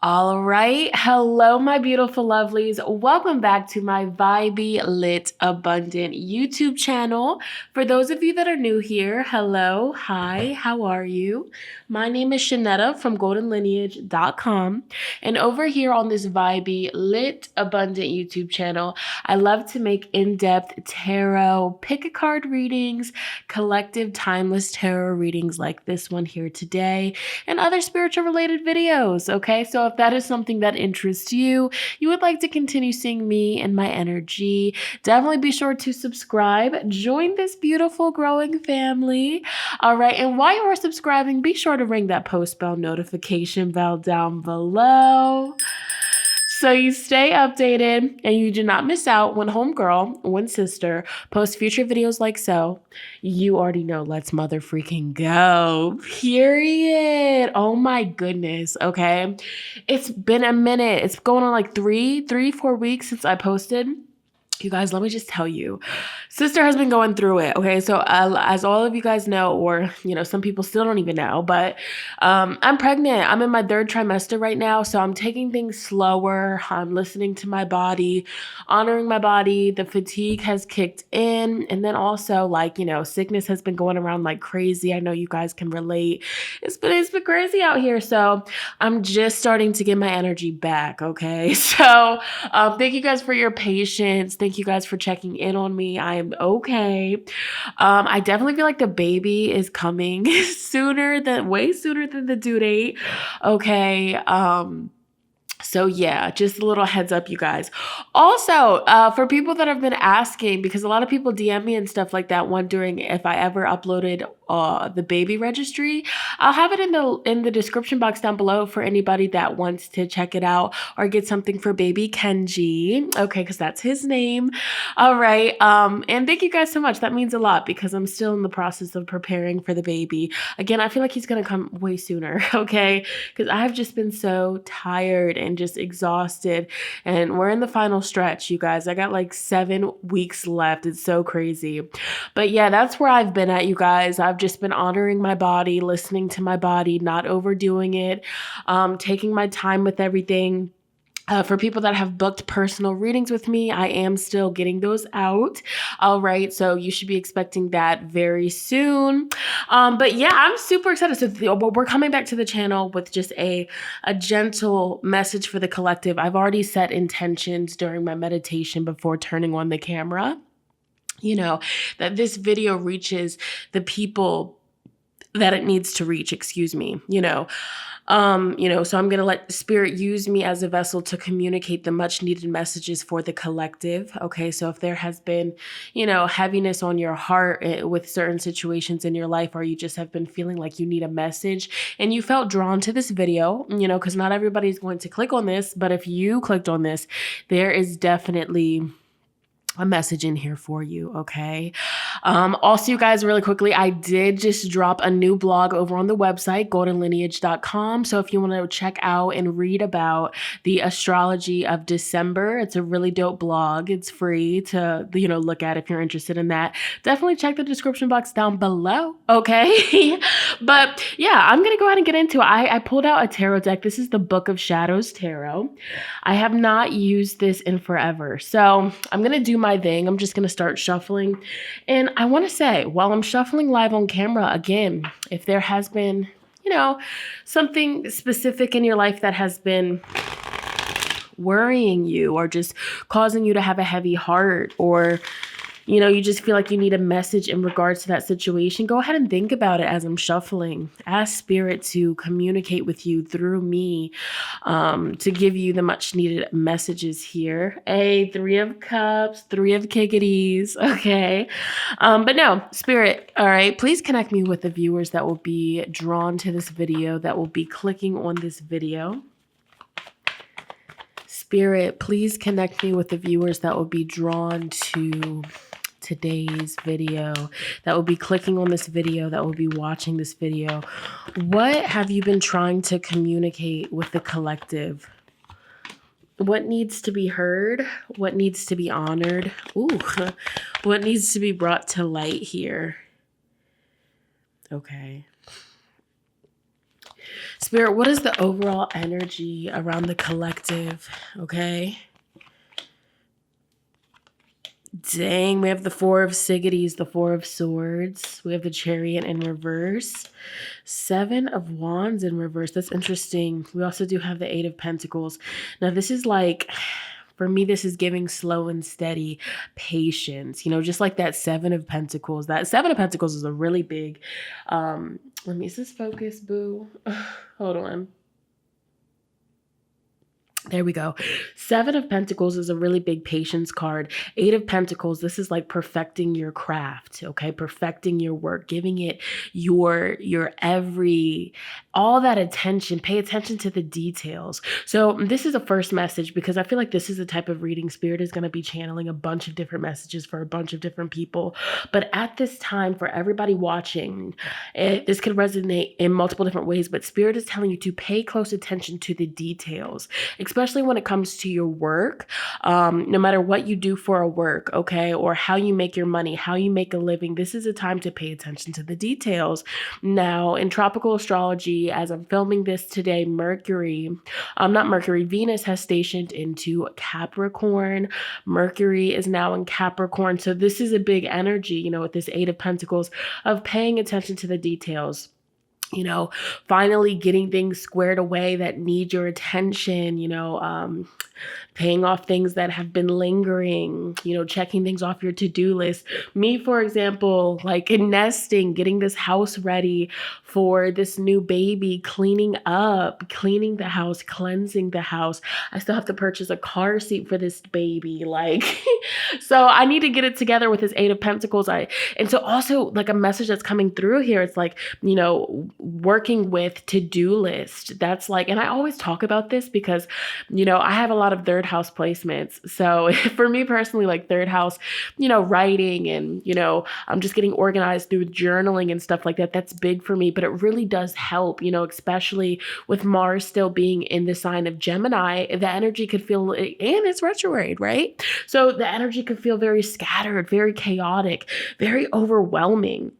All right. Hello, my beautiful lovelies. Welcome back to my Vibey Lit Abundant YouTube channel. For those of you that are new here, hello, hi, how are you? My name is Shonnetta from goldenlineage.com. And over here on this Vibey Lit Abundant YouTube channel, I love to make in-depth tarot, pick a card readings, collective timeless tarot readings like this one here today, and other spiritual related videos. Okay, so if that is something that interests you, you would like to continue seeing me and my energy, definitely be sure to subscribe, join this beautiful growing family. All right, and while you are subscribing, be sure to ring that post bell notification bell down below, so you stay updated and you do not miss out when homegirl, when sister, posts future videos like so. You already know, let's mother freaking go. Period. Oh my goodness. Okay. It's been a minute. It's going on like 4 weeks since I posted. You guys, let me just tell you, sister has been going through it. Okay, so as all of you guys know, or some people still don't even know, but I'm pregnant. I'm in my 3rd trimester right now, so I'm taking things slower. I'm listening to my body, honoring my body. The fatigue has kicked in, and then also sickness has been going around like crazy. I know you guys can relate. It's been crazy out here, so I'm just starting to get my energy back. Okay, so thank you guys for your patience. Thank you guys for checking in on me. I am okay. I definitely feel like the baby is coming way sooner than the due date. Okay. So yeah, just a little heads up, you guys. Also, for people that have been asking, because a lot of people DM me and stuff like that, wondering if I ever uploaded the baby registry, I'll have it in the description box down below for anybody that wants to check it out or get something for baby Kenji. Okay, because that's his name. All right. And thank you guys so much. That means a lot because I'm still in the process of preparing for the baby. Again, I feel like he's gonna come way sooner. Okay, because I have just been so tired and just exhausted, and we're in the final stretch, you guys. I got like 7 weeks left. It's so crazy. But yeah, that's where I've been at, you guys. I've just been honoring my body, listening to my body, not overdoing it, taking my time with everything. For people that have booked personal readings with me, I am still getting those out. All right, so you should be expecting that very soon. But yeah, I'm super excited. So we're coming back to the channel with just a gentle message for the collective. I've already set intentions during my meditation before turning on the camera, that this video reaches the people that it needs to reach, excuse me, so I'm going to let spirit use me as a vessel to communicate the much needed messages for the collective. Okay. So if there has been, heaviness on your heart with certain situations in your life, or you just have been feeling like you need a message and you felt drawn to this video, because not everybody's going to click on this, but if you clicked on this, there is definitely a message in here for you. Okay. Also, you guys, really quickly, I did just drop a new blog over on the website, goldenlineage.com. So if you want to check out and read about the astrology of December, it's a really dope blog. It's free to, look at if you're interested in that. Definitely check the description box down below. Okay. But yeah, I'm going to go ahead and get into it. I pulled out a tarot deck. This is the Book of Shadows Tarot. I have not used this in forever. So I'm going to do my thing. I'm just going to start shuffling. And I want to say, while I'm shuffling live on camera, again, if there has been, something specific in your life that has been worrying you or just causing you to have a heavy heart, or you just feel like you need a message in regards to that situation, go ahead and think about it as I'm shuffling. Ask spirit to communicate with you through me, to give you the much needed messages here. A 3 of Cups, 3 of Kickities. Okay. But no, spirit. All right. Please connect me with the viewers that will be drawn to this video, that will be clicking on this video. Spirit, please connect me with the viewers that will be drawn to today's video, that will be clicking on this video, that will be watching this video. What have you been trying to communicate with the collective? What needs to be heard? What needs to be honored? Ooh, what needs to be brought to light here? Okay. Spirit, what is the overall energy around the collective? Okay. Dang, we have the Four of Sigities, the Four of Swords. We have the Chariot in reverse. Seven of Wands in reverse. That's interesting. We also do have the Eight of Pentacles. Now, this is like, for me, this is giving slow and steady patience. You know, just like that Seven of Pentacles. That Seven of Pentacles is a really big, is this focus, boo? Hold on. There we go. Seven of Pentacles is a really big patience card. Eight of Pentacles, this is like perfecting your craft, okay? Perfecting your work, giving it your all that attention. Pay attention to the details. So this is a first message because I feel like this is the type of reading Spirit is going to be channeling a bunch of different messages for a bunch of different people. But at this time, for everybody watching, this could resonate in multiple different ways, but Spirit is telling you to pay close attention to the details, especially when it comes to your work, no matter what you do for a work, okay, or how you make your money, how you make a living. This is a time to pay attention to the details. Now, in tropical astrology, as I'm filming this today, Venus has stationed into Capricorn. Mercury is now in Capricorn. So this is a big energy, you know, with this Eight of Pentacles of paying attention to the details. You know, finally getting things squared away that need your attention, you know, paying off things that have been lingering, you know, checking things off your to-do list. Me, for example, like nesting, getting this house ready for this new baby, cleaning the house, cleansing the house. I still have to purchase a car seat for this baby. Like, so I need to get it together with this Eight of Pentacles. And so also like a message that's coming through here, it's like, you know, working with to-do list. That's like, and I always talk about this because, you know, I have a lot of third house placements. So for me personally, like third house, you know, writing and, you know, I'm just getting organized through journaling and stuff like that. That's big for me, but it really does help, you know, especially with Mars still being in the sign of Gemini, the energy could feel, and it's retrograde, right? So the energy could feel very scattered, very chaotic, very overwhelming.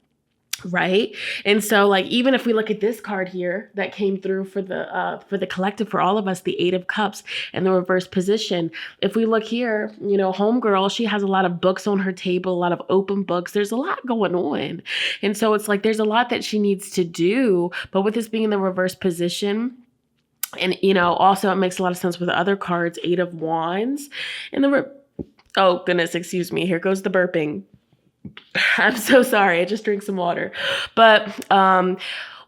Right. And so like, even if we look at this card here that came through for the collective, for all of us, the Eight of Cups and the reverse position. If we look here, you know, homegirl, she has a lot of books on her table, a lot of open books. There's a lot going on. And so it's like, there's a lot that she needs to do, but with this being in the reverse position, and, you know, also it makes a lot of sense with the other cards, Eight of Wands and oh goodness, excuse me. Here goes the burping. I'm so sorry. I just drank some water. But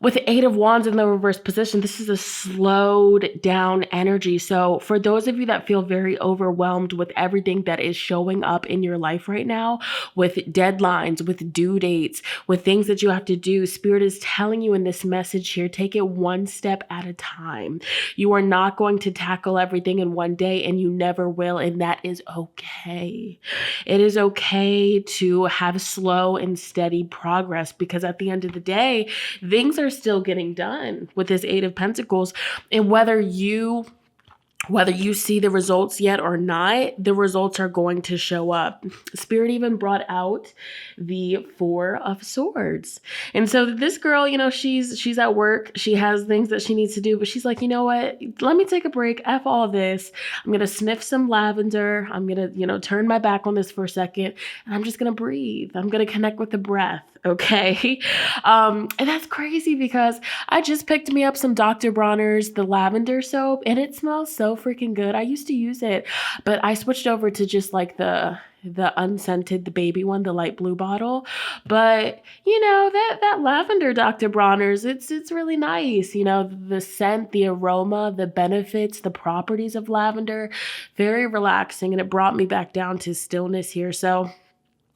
with the Eight of Wands in the reverse position, this is a slowed down energy. So for those of you that feel very overwhelmed with everything that is showing up in your life right now, with deadlines, with due dates, with things that you have to do, Spirit is telling you in this message here, take it one step at a time. You are not going to tackle everything in one day, and you never will. And that is okay. It is okay to have slow and steady progress, because at the end of the day, things are still getting done with this Eight of Pentacles. And whether you see the results yet or not, the results are going to show up. Spirit even brought out the Four of Swords. And so this girl, you know, she's at work. She has things that she needs to do, but she's like, you know what? Let me take a break. F all this. I'm going to sniff some lavender. I'm going to, you know, turn my back on this for a second, and I'm just going to breathe. I'm going to connect with the breath. Okay. And that's crazy because I just picked me up some Dr. Bronner's, the lavender soap, and it smells so freaking good. I used to use it, but I switched over to just like the unscented, the baby one, the light blue bottle. But you know, that lavender Dr. Bronner's, it's really nice. You know, the scent, the aroma, the benefits, the properties of lavender, very relaxing. And it brought me back down to stillness here. So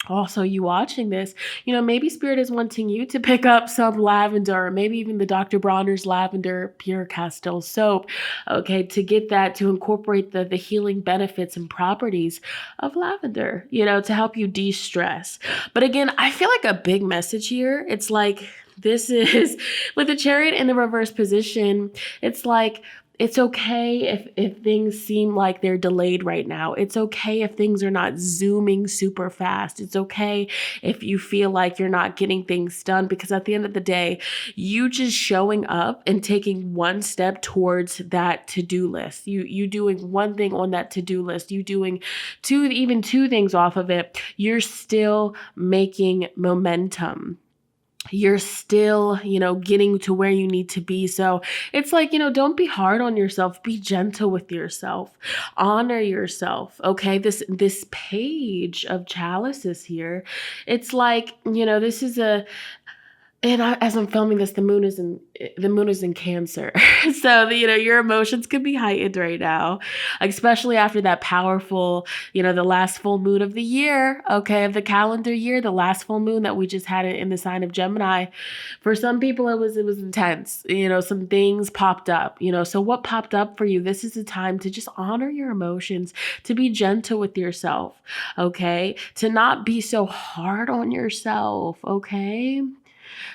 also, you watching this, you know, maybe Spirit is wanting you to pick up some lavender, or maybe even the Dr. Bronner's Lavender Pure Castile Soap, okay, to get that, to incorporate the healing benefits and properties of lavender, you know, to help you de-stress. But again, I feel like a big message here, it's like, this is, with the Chariot in the reverse position, it's like, It's okay if things seem like they're delayed right now. It's okay if things are not zooming super fast. It's okay if you feel like you're not getting things done, because at the end of the day, you just showing up and taking one step towards that to-do list. You doing one thing on that to-do list, you doing even two things off of it, you're still making momentum. You're still, getting to where you need to be. So it's like, don't be hard on yourself. Be gentle with yourself. Honor yourself. Okay. This page of chalices here, it's like, this is as I'm filming this, the moon is in Cancer. So, your emotions could be heightened right now, especially after that powerful, the last full moon of the year, okay, of the calendar year, the last full moon that we just had in the sign of Gemini. For some people, it was intense. Some things popped up, so what popped up for you? This is a time to just honor your emotions, to be gentle with yourself, okay, to not be so hard on yourself, okay?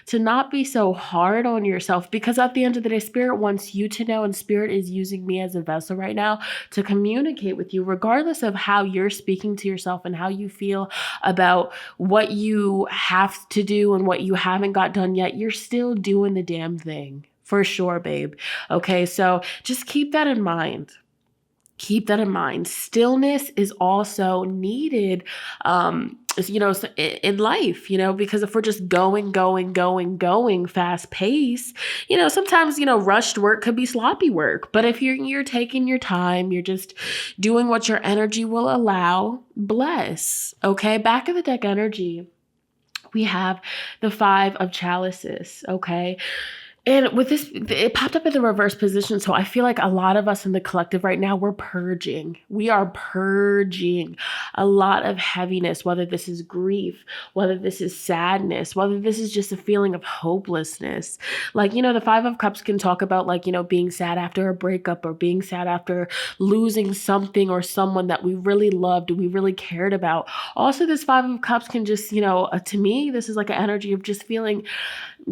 To not be so hard on yourself, because at the end of the day, Spirit wants you to know, and Spirit is using me as a vessel right now to communicate with you, regardless of how you're speaking to yourself and how you feel about what you have to do and what you haven't got done yet. You're still doing the damn thing, for sure, babe. Okay, so just keep that in mind. Keep that in mind. Stillness is also needed, in life, because if we're just going fast pace, sometimes, rushed work could be sloppy work. But if you're taking your time, you're just doing what your energy will allow, bless. Okay. Back of the deck energy, we have the 5 of chalices. Okay. And with this, it popped up in the reverse position. So I feel like a lot of us in the collective right now, we're purging. We are purging a lot of heaviness, whether this is grief, whether this is sadness, whether this is just a feeling of hopelessness. Like, the 5 of Cups can talk about like, being sad after a breakup, or being sad after losing something or someone that we really loved, we really cared about. Also, this 5 of Cups can just, to me, this is like an energy of just feeling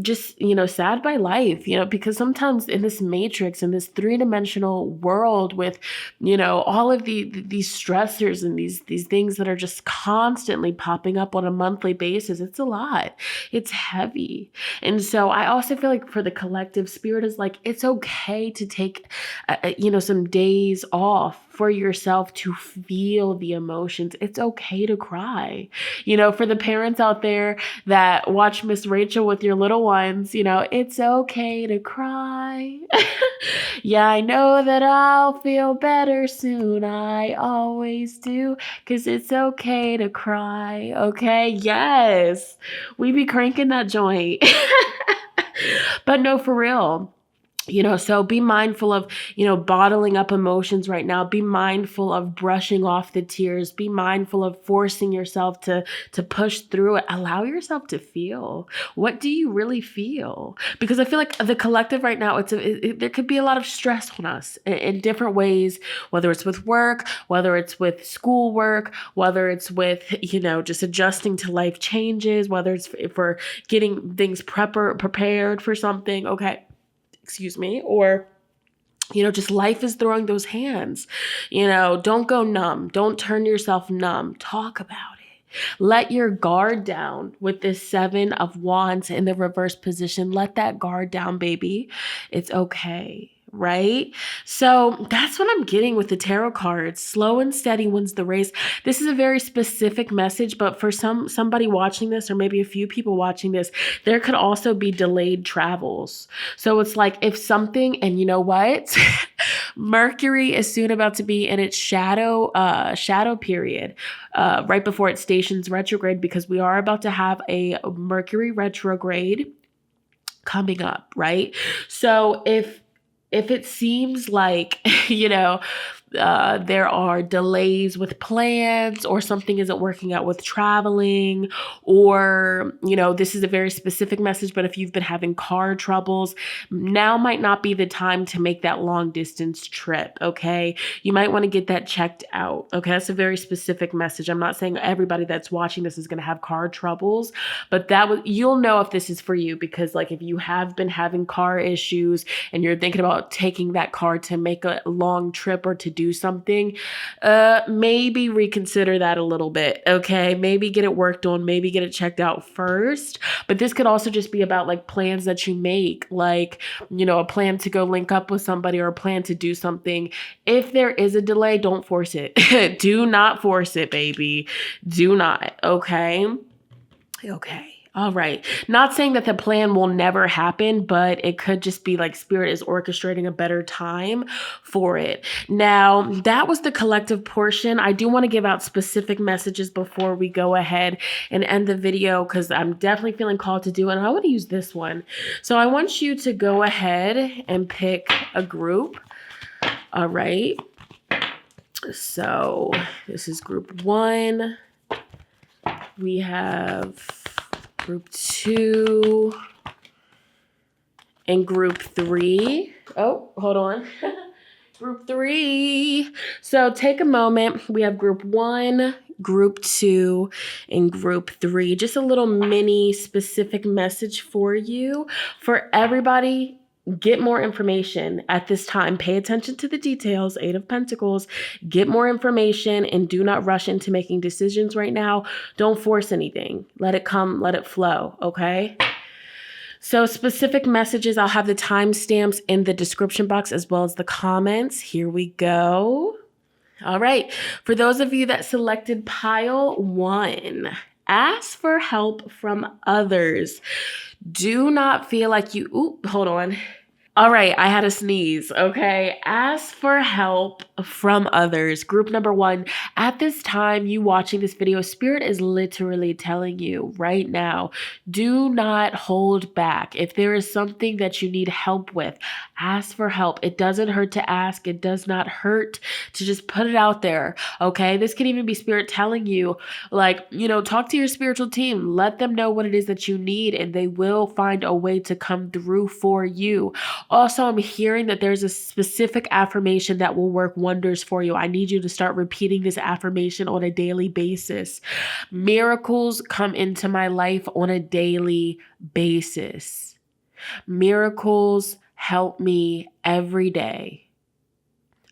sad by life, because sometimes in this matrix, in this 3-dimensional world with, all of these stressors and these things that are just constantly popping up on a monthly basis, it's a lot. It's heavy. And so I also feel like for the collective, Spirit is like, it's okay to take, some days off for yourself to feel the emotions. It's okay to cry. For the parents out there that watch Miss Rachel with your little ones, it's okay to cry. Yeah, I know that I'll feel better soon. I always do, because it's okay to cry. Okay, yes. We be cranking that joint. But no, for real. So be mindful of, bottling up emotions right now. Be mindful of brushing off the tears. Be mindful of forcing yourself to push through it. Allow yourself to feel. What do you really feel? Because I feel like the collective right now, there could be a lot of stress on us in different ways, whether it's with work, whether it's with schoolwork, whether it's with, just adjusting to life changes, whether it's for getting things prepared for something. Okay. Excuse me, or, just life is throwing those hands. Don't go numb. Don't turn yourself numb. Talk about it. Let your guard down with this 7 of Wands in the reverse position. Let that guard down, baby. It's okay. Right? So that's what I'm getting with the tarot cards. Slow and steady wins the race. This is a very specific message, but for somebody watching this, or maybe a few people watching this, there could also be delayed travels. So it's like if something, and you know what? Mercury is soon about to be in its shadow period, right before it stations retrograde, because we are about to have a Mercury retrograde coming up, right? So if it seems like, there are delays with plans, or something isn't working out with traveling, or, this is a very specific message, but if you've been having car troubles, now might not be the time to make that long distance trip, okay? You might want to get that checked out, okay? That's a very specific message. I'm not saying everybody that's watching this is going to have car troubles, but you'll know if this is for you, because like if you have been having car issues and you're thinking about taking that car to make a long trip or to do something, maybe reconsider that a little bit, okay? Maybe get it worked on, maybe get it checked out first. But this could also just be about like plans that you make, like, a plan to go link up with somebody or a plan to do something. If there is a delay, don't force it. Do not force it, baby. Do not, okay? Okay. All right. Not saying that the plan will never happen, but it could just be like Spirit is orchestrating a better time for it. Now, that was the collective portion. I do want to give out specific messages before we go ahead and end the video, because I'm definitely feeling called to do it. And I want to use this one. So I want you to go ahead and pick a group. All right. So this is group 1. We have group 2 and group 3. Oh, hold on. Group 3. So take a moment. We have group 1, group 2, and group 3. Just a little mini specific message for you. For everybody, get more information at this time. Pay attention to the details. 8 of Pentacles. Get more information and do not rush into making decisions right now. Don't force anything. Let it come, let it flow, okay? So specific messages, I'll have the timestamps in the description box as well as the comments. Here we go. All right. For those of you that selected pile 1, ask for help from others. Do not feel like hold on. All right, I had a sneeze, okay? Ask for help from others. Group number 1, at this time, you watching this video, Spirit is literally telling you right now, do not hold back. If there is something that you need help with, ask for help. It doesn't hurt to ask. It does not hurt to just put it out there, okay? This can even be Spirit telling you, like, talk to your spiritual team. Let them know what it is that you need, and they will find a way to come through for you. Also, I'm hearing that there's a specific affirmation that will work wonders for you. I need you to start repeating this affirmation on a daily basis. Miracles come into my life on a daily basis. Miracles help me every day.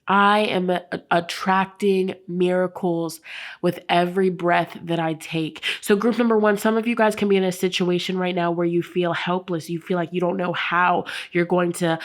I am attracting miracles with every breath that I take. So group number 1, some of you guys can be in a situation right now where you feel helpless. You feel like you don't know how you're going to,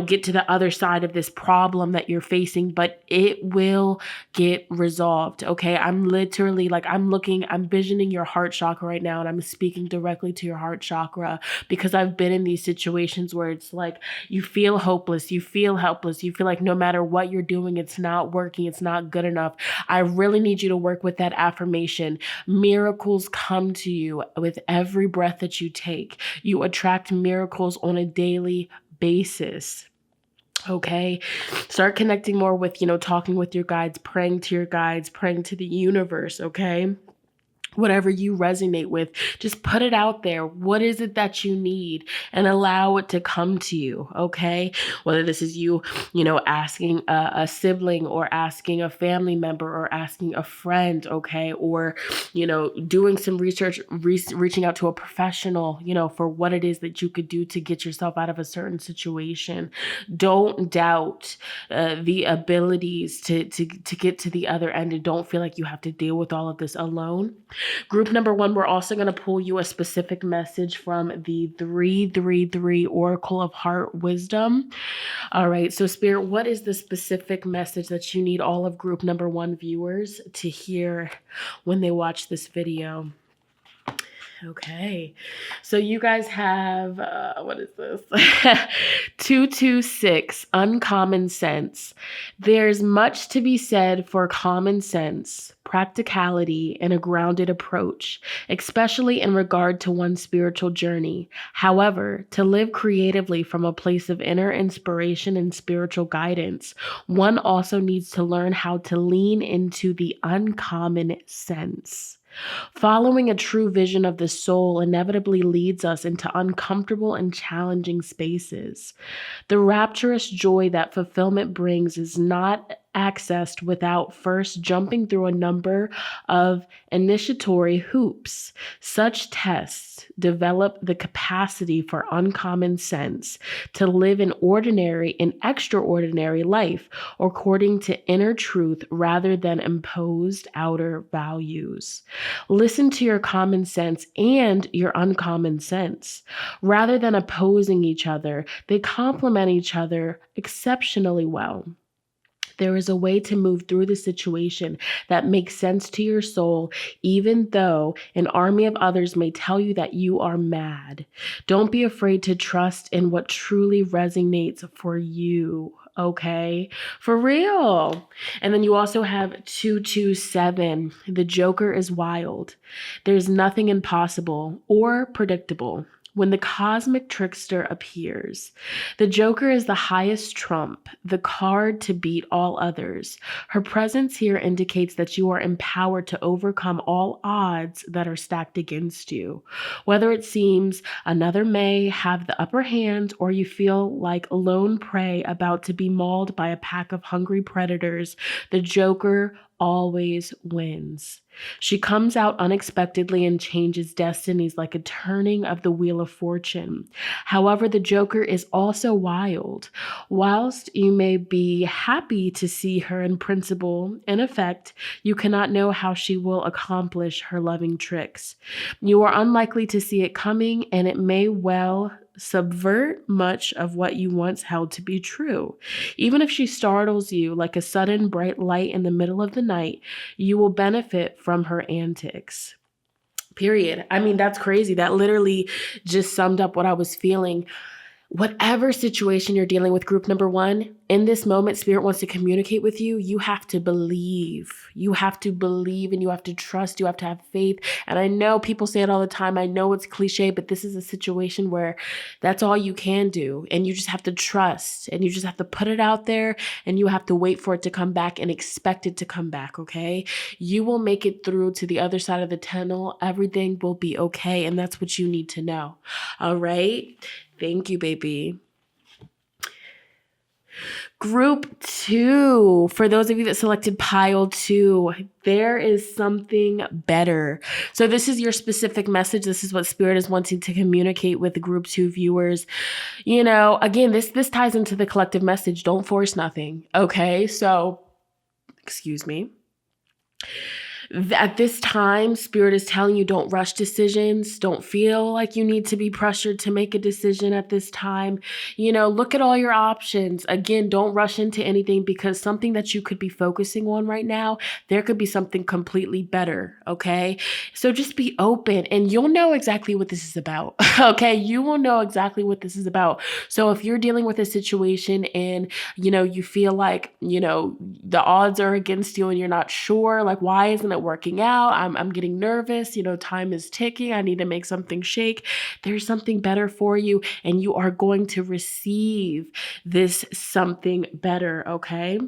get to the other side of this problem that you're facing, but it will get resolved. Okay. I'm literally I'm visioning your heart chakra right now, and I'm speaking directly to your heart chakra, because I've been in these situations where it's like you feel hopeless, you feel helpless, you feel like no matter what you're doing, it's not working, it's not good enough. I really need you to work with that affirmation. Miracles come to you with every breath that you take. You attract miracles on a daily basis. Okay. Start connecting more with, talking with your guides, praying to your guides, praying to the universe. Okay. Whatever you resonate with, just put it out there. What is it that you need, and allow it to come to you, okay? Whether this is you, asking a sibling, or asking a family member, or asking a friend, okay? Or, doing some research, reaching out to a professional, for what it is that you could do to get yourself out of a certain situation. Don't doubt the abilities to get to the other end, and don't feel like you have to deal with all of this alone. Group number 1, we're also going to pull you a specific message from the 333 Oracle of Heart Wisdom. All right, so Spirit, what is the specific message that you need all of group number 1 viewers to hear when they watch this video? Okay. So you guys have, what is this? 226, uncommon sense. There's much to be said for common sense, practicality, and a grounded approach, especially in regard to one's spiritual journey. However, to live creatively from a place of inner inspiration and spiritual guidance, one also needs to learn how to lean into the uncommon sense. Following a true vision of the soul inevitably leads us into uncomfortable and challenging spaces. The rapturous joy that fulfillment brings is not accessed without first jumping through a number of initiatory hoops. Such tests develop the capacity for uncommon sense to live an ordinary and extraordinary life according to inner truth rather than imposed outer values. Listen to your common sense and your uncommon sense. Rather than opposing each other, they complement each other exceptionally well. There is a way to move through the situation that makes sense to your soul, even though an army of others may tell you that you are mad. Don't be afraid to trust in what truly resonates for you. Okay, for real. And then you also have 227. The Joker is wild. There's nothing impossible or predictable when the cosmic trickster appears. The Joker is the highest trump, the card to beat all others. Her presence here indicates that you are empowered to overcome all odds that are stacked against you. Whether it seems another may have the upper hand or you feel like lone prey about to be mauled by a pack of hungry predators, the Joker always wins. She comes out unexpectedly and changes destinies like a turning of the wheel of fortune. However, the Joker is also wild. Whilst you may be happy to see her in principle, in effect, you cannot know how she will accomplish her loving tricks. You are unlikely to see it coming, and it may well subvert much of what you once held to be true. Even if she startles you like a sudden bright light in the middle of the night, you will benefit from her antics. Period. I mean, that's crazy. That literally just summed up what I was feeling. Whatever situation you're dealing with, group number one, in this moment, Spirit wants to communicate with you. You have to believe. You have to believe and you have to trust. You have to have faith. And I know people say it all the time. I know it's cliche, but this is a situation where that's all you can do. And you just have to trust and you just have to put it out there and you have to wait for it to come back and expect it to come back, okay? You will make it through to the other side of the tunnel. Everything will be okay. And that's what you need to know. All right? Thank you, baby. Group 2, for those of you that selected pile 2, there is something better. So this is your specific message. This is what Spirit is wanting to communicate with the group 2 viewers. You know, again, this ties into the collective message. Don't force nothing. Okay, so, excuse me. At this time, Spirit is telling you don't rush decisions. Don't feel like you need to be pressured to make a decision at this time. You know, look at all your options. Again, don't rush into anything because something that you could be focusing on right now, there could be something completely better, okay? So just be open and you'll know exactly what this is about, okay? You will know exactly what this is about. So if you're dealing with a situation and, you know, you feel like, you know, the odds are against you and you're not sure, like, why isn't it working out? I'm getting nervous. You know, time is ticking. I need to make something shake. There's something better for you, and you are going to receive this something better, okay?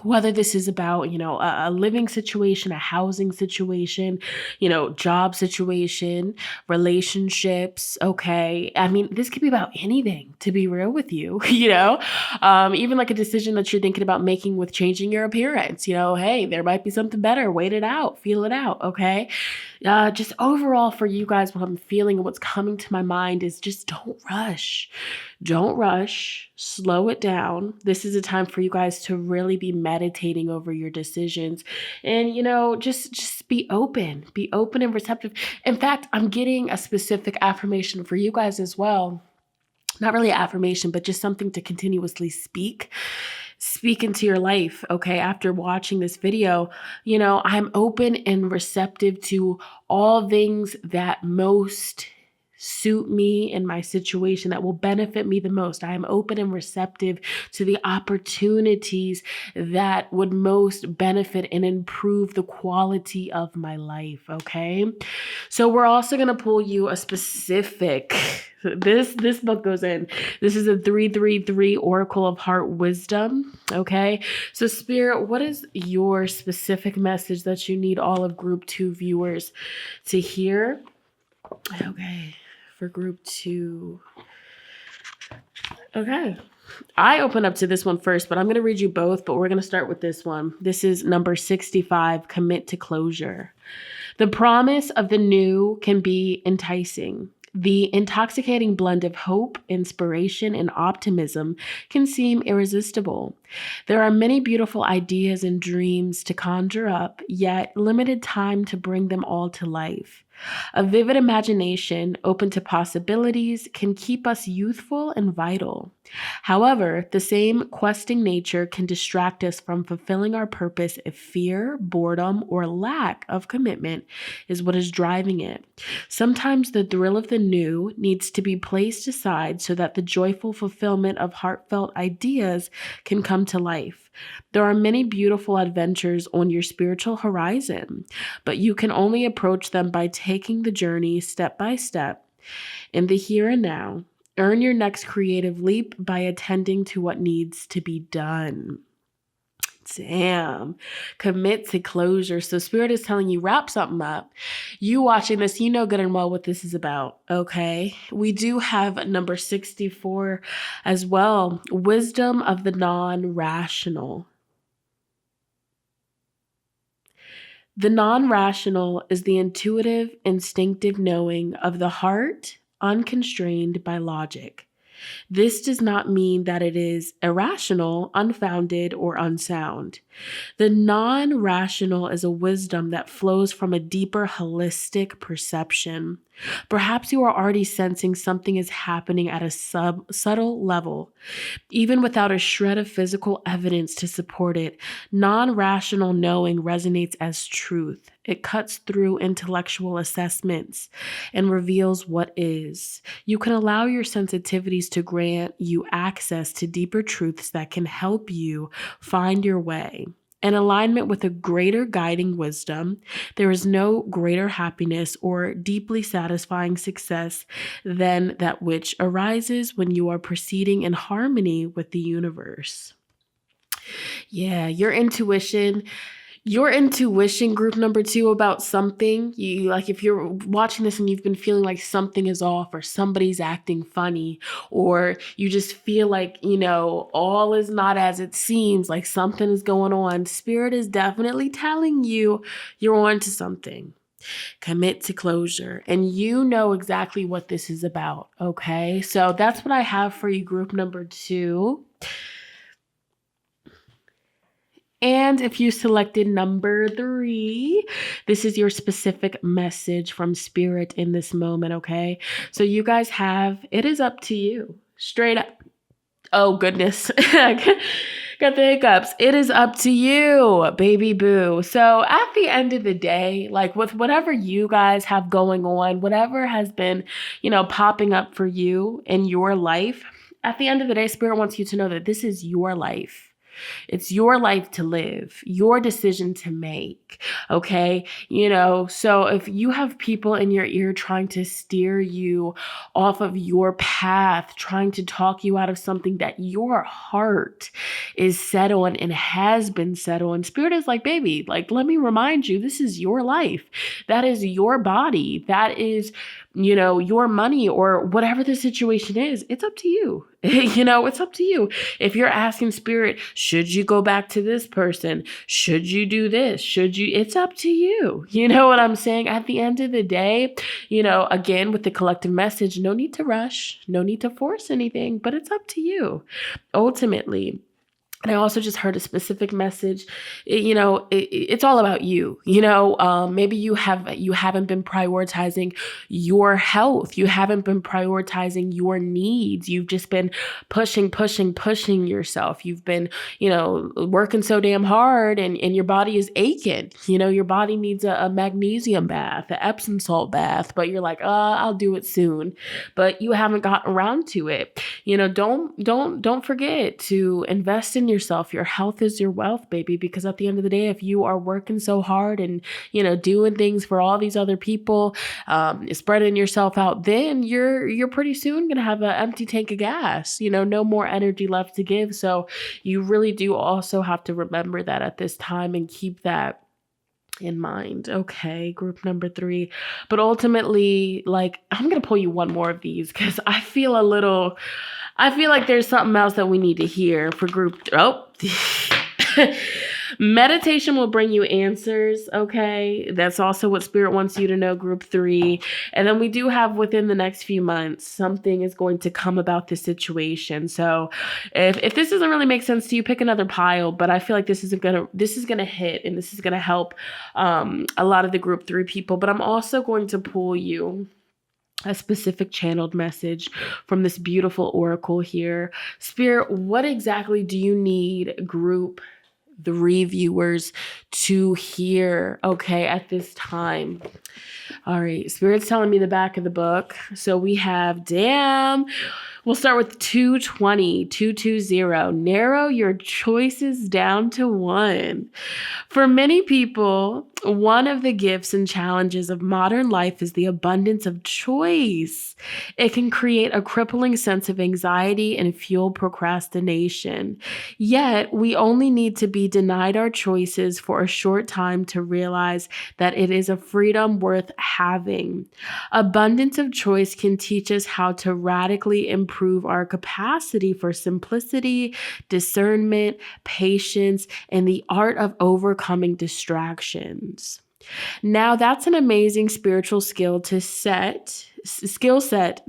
Whether this is about, you know, a living situation, a housing situation, you know, job situation, relationships, okay? I mean, this could be about anything, to be real with you, you know? Even like a decision that you're thinking about making with changing your appearance, you know, hey, there might be something better. Wait it out, feel it out, okay? Just overall for you guys, what I'm feeling and what's coming to my mind is just don't rush. Don't rush. Slow it down. This is a time for you guys to really be meditating over your decisions. And, you know, just be open. Be open and receptive. In fact, I'm getting a specific affirmation for you guys as well. Not really an affirmation, but just something to continuously speak. speak into your life, okay? After watching this video, I'm open and receptive to all things that most suit me in my situation, that will benefit me the most. I am open and receptive to the opportunities that would most benefit and improve the quality of my life, okay? So we're also going to pull you a specific, this book goes in. This is a 333 Oracle of Heart Wisdom, okay? So Spirit, what is your specific message that you need all of Group 2 viewers to hear? Okay, for Group 2. Okay. I open up to this one first, but I'm going to read you both, but we're going to start with this one. This is number 65, Commit to Closure. The promise of the new can be enticing. The intoxicating blend of hope, inspiration, and optimism can seem irresistible. There are many beautiful ideas and dreams to conjure up, yet limited time to bring them all to life. A vivid imagination, open to possibilities, can keep us youthful and vital. However, the same questing nature can distract us from fulfilling our purpose if fear, boredom, or lack of commitment is what is driving it. Sometimes the thrill of the new needs to be placed aside so that the joyful fulfillment of heartfelt ideas can come to life. There are many beautiful adventures on your spiritual horizon, but you can only approach them by taking the journey step by step in the here and now. Earn your next creative leap by attending to what needs to be done. Damn. Commit to closure. So Spirit is telling you, wrap something up. You watching this, you know good and well what this is about, okay? We do have number 64 as well. Wisdom of the non-rational. The non-rational is the intuitive, instinctive knowing of the heart, unconstrained by logic. This does not mean that it is irrational, unfounded, or unsound. The non-rational is a wisdom that flows from a deeper holistic perception. Perhaps you are already sensing something is happening at a subtle level. Even without a shred of physical evidence to support it, non-rational knowing resonates as truth. It cuts through intellectual assessments and reveals what is. You can allow your sensitivities to grant you access to deeper truths that can help you find your way. In alignment with a greater guiding wisdom, there is no greater happiness or deeply satisfying success than that which arises when you are proceeding in harmony with the universe. Yeah, your intuition, group number 2, about something, you like, if you're watching this and you've been feeling like something is off or somebody's acting funny, or you just feel like, all is not as it seems, like something is going on, Spirit is definitely telling you you're on to something. Commit to closure. And you know exactly what this is about, okay? So that's what I have for you, group number 2. And if you selected number 3, this is your specific message from Spirit in this moment, okay? So you guys it is up to you. Straight up. Oh, goodness. Got the hiccups. It is up to you, baby boo. So at the end of the day, like with whatever you guys have going on, whatever has been, popping up for you in your life, at the end of the day, Spirit wants you to know that this is your life. It's your life to live, your decision to make, okay? So if you have people in your ear trying to steer you off of your path, trying to talk you out of something that your heart is set on and has been set on, Spirit is like, baby, like, let me remind you, this is your life. That is your body. That is, your money, or whatever the situation is. It's up to you. It's up to you. If you're asking Spirit, should you go back to this person? Should you do this? It's up to you. You know what I'm saying? At the end of the day, again, with the collective message, no need to rush, no need to force anything, but it's up to you. Ultimately, And I also just heard a specific message. It's all about you. Maybe you haven't been prioritizing your health. You haven't been prioritizing your needs. You've just been pushing yourself. You've been, working so damn hard, and your body is aching. Your body needs a magnesium bath, an Epsom salt bath, but you're like, I'll do it soon. But you haven't gotten around to it. Don't forget to invest in yourself. Your health is your wealth, baby, because at the end of the day, if you are working so hard and, doing things for all these other people, spreading yourself out, then you're pretty soon going to have an empty tank of gas, no more energy left to give. So you really do also have to remember that at this time and keep that in mind. Okay, group number 3. But ultimately, I'm going to pull you one more of these because I feel like there's something else that we need to hear for group. Meditation will bring you answers. Okay. That's also what Spirit wants you to know, group 3. And then we do have within the next few months, something is going to come about the situation. So if this doesn't really make sense to you, pick another pile, but I feel like this is going to hit, and this is going to help a lot of the group 3 people. But I'm also going to pull you a specific channeled message from this beautiful oracle here. Spirit, what exactly do you need group 3 viewers to hear, okay, at this time? All right, Spirit's telling me the back of the book. So we have, we'll start with 220. Narrow your choices down to 1. For many people, one of the gifts and challenges of modern life is the abundance of choice. It can create a crippling sense of anxiety and fuel procrastination. Yet, we only need to be denied our choices for a short time to realize that it is a freedom worth having. Abundance of choice can teach us how to radically improve our capacity for simplicity, discernment, patience, and the art of overcoming distractions. Now, that's an amazing spiritual skill set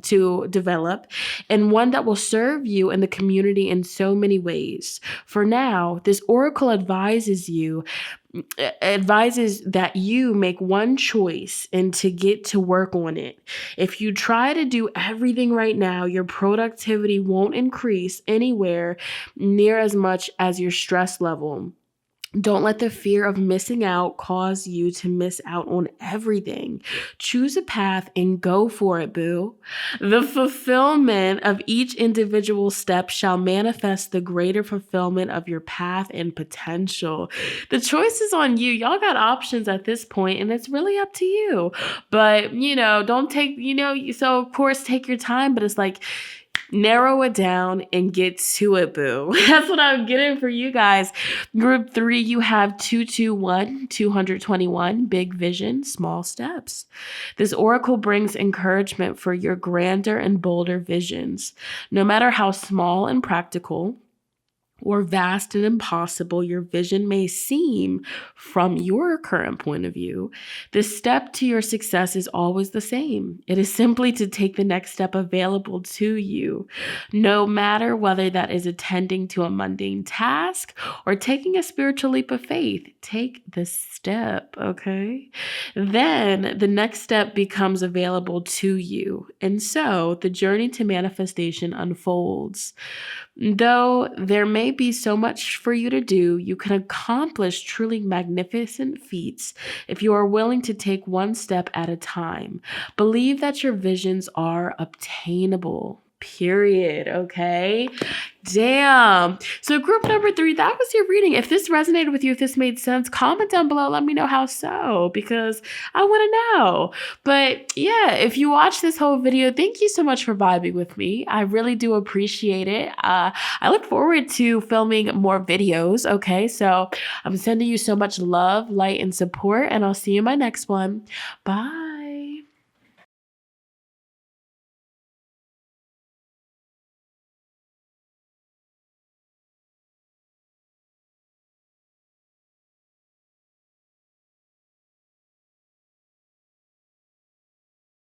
to develop, and one that will serve you and the community in so many ways. For now, this oracle advises that you make one choice and to get to work on it. If you try to do everything right now, your productivity won't increase anywhere near as much as your stress level. Don't let the fear of missing out cause you to miss out on everything. Choose a path and go for it, boo. The fulfillment of each individual step shall manifest the greater fulfillment of your path and potential. The choice is on you. Y'all got options at this point, and it's really up to you. But, don't take, so of course take your time, but it's like, narrow it down and get to it, boo. That's what I'm getting for you guys. Group 3, you have 221, big vision, small steps. This oracle brings encouragement for your grander and bolder visions. No matter how small and practical or vast and impossible your vision may seem from your current point of view, the step to your success is always the same. It is simply to take the next step available to you, no matter whether that is attending to a mundane task or taking a spiritual leap of faith. Take the step, okay? Then the next step becomes available to you, and so the journey to manifestation unfolds. Though there may be so much for you to do, you can accomplish truly magnificent feats if you are willing to take one step at a time. Believe that your visions are obtainable. Period. Okay. Damn. So group number 3, that was your reading. If this resonated with you, if this made sense, comment down below. Let me know how so, because I want to know. But yeah, if you watched this whole video, thank you so much for vibing with me. I really do appreciate it. I look forward to filming more videos. Okay. So I'm sending you so much love, light, and support, and I'll see you in my next one. Bye.